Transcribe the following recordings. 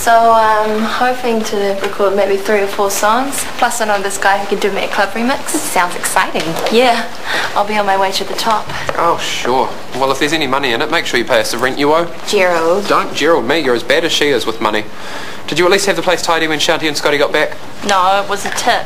So I'm hoping to record maybe 3 or 4 songs. Plus I know this guy who can do me a club remix. This sounds exciting. Yeah, I'll be on my way to the top. Oh, sure. Well, if there's any money in it, make sure you pay us the rent you owe. Gerald. Don't Gerald me. You're as bad as she is with money. Did you at least have the place tidy when Shanti and Scotty got back? No, it was a tip.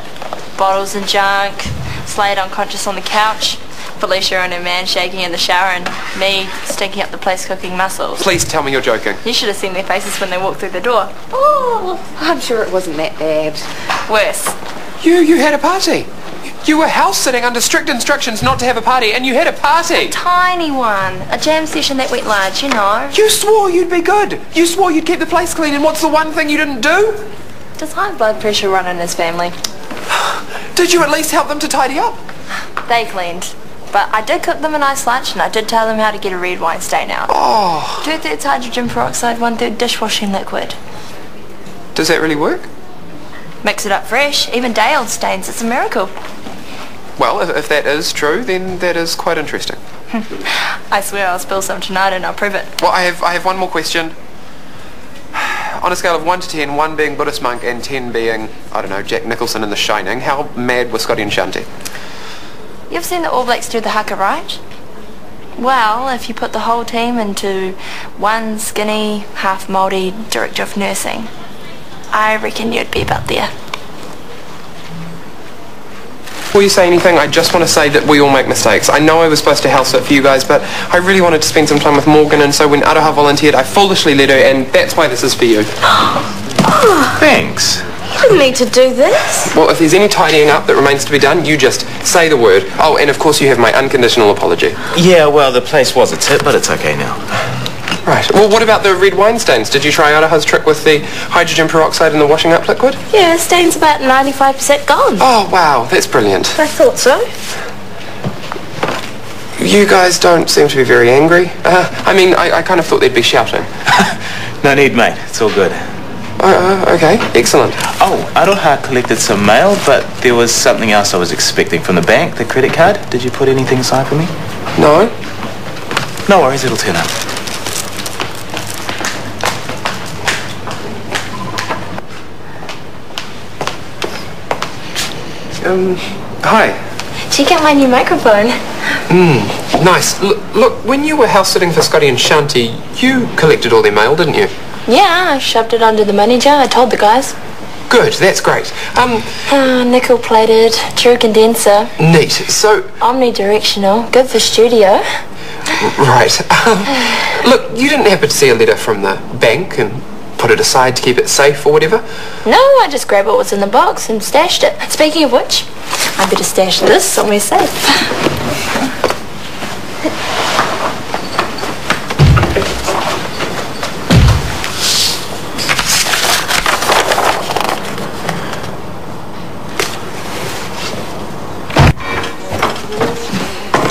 Bottles and junk, Slade unconscious on the couch, Felicia and her man shaking in the shower, and me stinking up the place cooking mussels. Please tell me you're joking. You should have seen their faces when they walked through the door. Oh, I'm sure it wasn't that bad. Worse. You had a party. You were house sitting under strict instructions not to have a party, and you had a party. A tiny one. A jam session that went large, you know. You swore you'd be good. You swore you'd keep the place clean, and what's the one thing you didn't do? Does high blood pressure run in his family? Did you at least help them to tidy up? They cleaned. But I did cook them a nice lunch, and I did tell them how to get a red wine stain out. Oh. 2/3 hydrogen peroxide, 1/3 dishwashing liquid. Does that really work? Mix it up fresh. Even Dale stains. It's a miracle. Well, if that is true, then that is quite interesting. I swear I'll spill some tonight and I'll prove it. Well, I have one more question. On a scale of 1 to 10, 1 being Buddhist monk and 10 being, I don't know, Jack Nicholson in The Shining, how mad were Scotty and Shanti? You've seen the All Blacks do the haka, right? Well, if you put the whole team into one skinny, half Māori director of nursing, I reckon you'd be about there. Before you say anything, I just want to say that we all make mistakes. I know I was supposed to house sit for you guys, but I really wanted to spend some time with Morgan, and so when Aroha volunteered, I foolishly let her, and that's why this is for you. Thanks. You didn't need to do this. Well, if there's any tidying up that remains to be done, you just say the word. Oh, and of course you have my unconditional apology. Yeah, well, the place was a tip, but it's okay now. Right. Well, what about the red wine stains? Did you try Aroha's trick with the hydrogen peroxide and the washing up liquid? Yeah, stain's about 95% gone. Oh, wow. That's brilliant. I thought so. You guys don't seem to be very angry. I mean, I kind of thought they'd be shouting. No need, mate. It's all good. Okay. Excellent. Oh, Aroha collected some mail, but there was something else I was expecting from the bank, the credit card. Did you put anything aside for me? No? No worries, it'll turn up. Hi. Check out my new microphone. Nice. Look, when you were house sitting for Scotty and Shanti, you collected all their mail, didn't you? Yeah, I shoved it under the money jar. I told the guys. Good, that's great. Nickel-plated, true condenser. Neat. So... Omnidirectional. Good for studio. Right. Look, you didn't happen to see a letter from the bank and put it aside to keep it safe or whatever? No, I just grabbed what was in the box and stashed it. Speaking of which, I better stash this somewhere safe.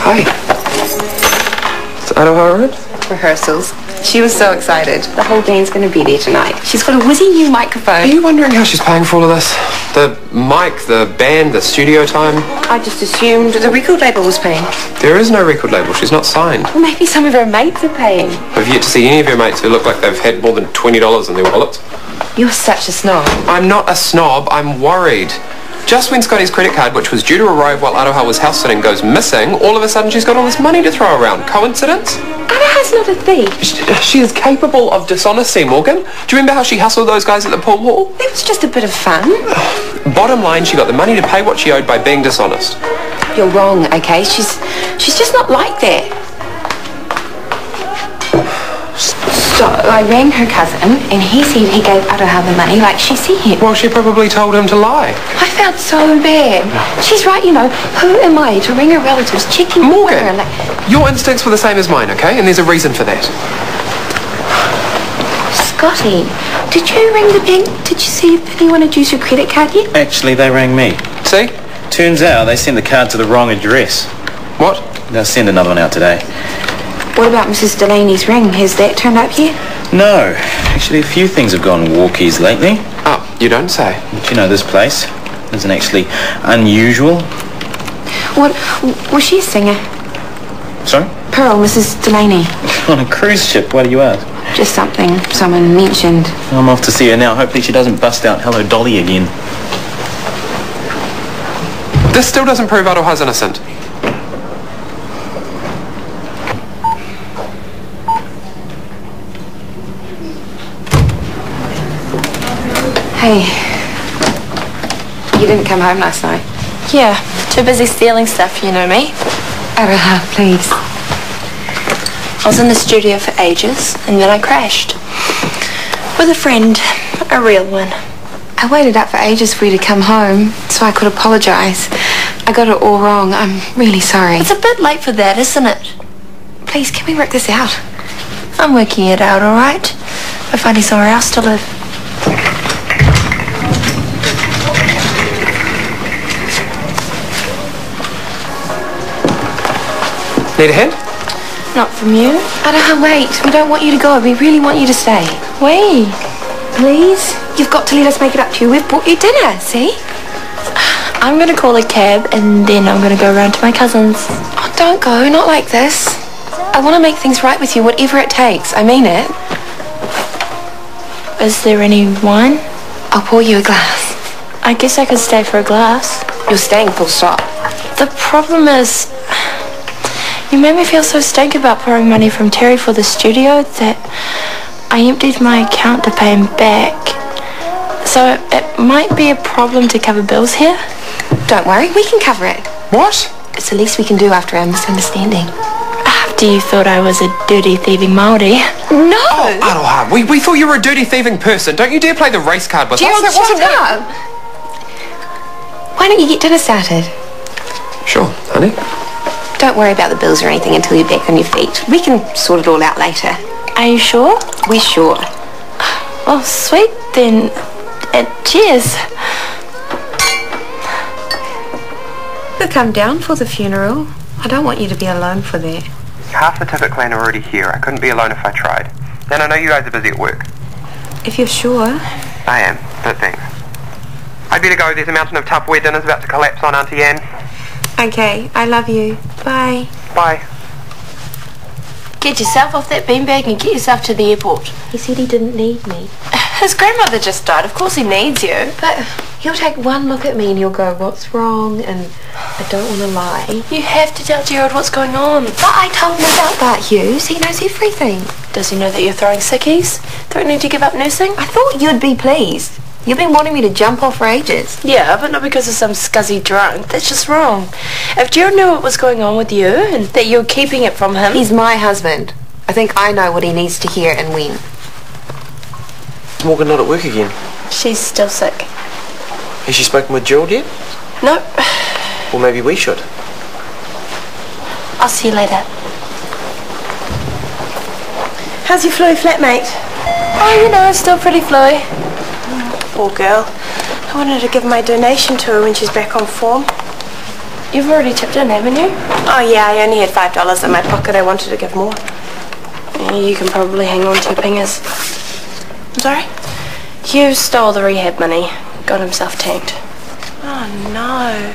Hi. Is Aroha around? Rehearsals. She was so excited. The whole band's going to be there tonight. She's got a whizzy new microphone. Are you wondering how she's paying for all of this? The mic, the band, the studio time? I just assumed the record label was paying. There is no record label. She's not signed. Well, maybe some of her mates are paying. I've yet to see any of your mates who look like they've had more than $20 in their wallets. You're such a snob. I'm not a snob. I'm worried. Just when Scotty's credit card, which was due to arrive while Aroha was house sitting, goes missing, all of a sudden she's got all this money to throw around. Coincidence? Aroha's not a thief. She is capable of dishonesty, Morgan. Do you remember how she hustled those guys at the pool hall? It was just a bit of fun. Bottom line, she got the money to pay what she owed by being dishonest. You're wrong, okay? She's just not like that. So I rang her cousin, and he said he gave Aroha the money like she said. Well, she probably told him to lie. I felt so bad. She's right, you know. Who am I to ring her relatives, checking Morgan, her? Like... your instincts were the same as mine, okay? And there's a reason for that. Scotty, did you ring the bank? Did you see if anyone had used your credit card yet? Actually, they rang me. See? Turns out they sent the card to the wrong address. What? They'll send another one out today. What about Mrs. Delaney's ring? Has that turned up yet? No. Actually, a few things have gone walkies lately. Oh, you don't say. But you know, this place isn't actually unusual. What? Was she a singer? Sorry? Pearl, Mrs. Delaney. On a cruise ship, why do you ask? Just something someone mentioned. I'm off to see her now. Hopefully she doesn't bust out Hello Dolly again. This still doesn't prove Aroha's innocent. Hey, you didn't come home last night? Yeah, too busy stealing stuff, you know me. Aroha, please. I was in the studio for ages, and then I crashed. With a friend, a real one. I waited up for ages for you to come home so I could apologise. I got it all wrong. I'm really sorry. It's a bit late for that, isn't it? Please, can we work this out? I'm working it out, all right? By finding somewhere else to live. Need a hand? Not from you. Aroha, wait. We don't want you to go. We really want you to stay. Wait. Please? You've got to let us make it up to you. We've bought you dinner, see? I'm going to call a cab and then I'm going to go round to my cousin's. Oh, don't go. Not like this. I want to make things right with you, whatever it takes. I mean it. Is there any wine? I'll pour you a glass. I guess I could stay for a glass. You're staying full stop. The problem is, you made me feel so stank about borrowing money from Terry for the studio that I emptied my account to pay him back. So it might be a problem to cover bills here. Don't worry, we can cover it. What? It's the least we can do after our misunderstanding. After you thought I was a dirty, thieving Māori. No! Oh, Aroha, we thought you were a dirty, thieving person. Don't you dare play the race card with Gerald, us. That wasn't shut up! Why don't you get dinner started? Sure, honey. Don't worry about the bills or anything until you're back on your feet. We can sort it all out later. Are you sure? We're sure. Well, sweet then. Cheers. We'll come down for the funeral. I don't want you to be alone for that. Half the ticket clan are already here. I couldn't be alone if I tried. And I know you guys are busy at work. If you're sure. I am, but thanks. I'd better go. There's a mountain of Tupperware dinners about to collapse on Auntie Anne. Okay, I love you. Bye. Bye. Get yourself off that beanbag and get yourself to the airport. He said he didn't need me. His grandmother just died. Of course he needs you. But he'll take one look at me and he'll go, what's wrong? And I don't want to lie. You have to tell Gerald what's going on. But I told him about that, Hughes. He knows everything. Does he know that you're throwing sickies? Threatening to give up nursing? I thought you'd be pleased. You've been wanting me to jump off for ages. Yeah, but not because of some scuzzy drunk. That's just wrong. If Gerald knew what was going on with you and that you were keeping it from him... He's my husband. I think I know what he needs to hear and when. Morgan not at work again. She's still sick. Has she spoken with Gerald yet? Nope. Well, maybe we should. I'll see you later. How's your fluey flatmate? Oh, you know, still pretty fluey. Poor girl. I wanted to give my donation to her when she's back on form. You've already tipped in, haven't you? Oh yeah, I only had $5 in my pocket. I wanted to give more. You can probably hang on to your fingers. I'm sorry? Hugh stole the rehab money. Got himself tanked. Oh no.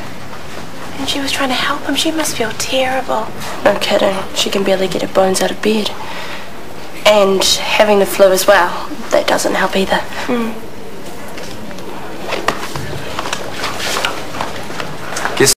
And she was trying to help him. She must feel terrible. No kidding. She can barely get her bones out of bed. And having the flu as well. That doesn't help either.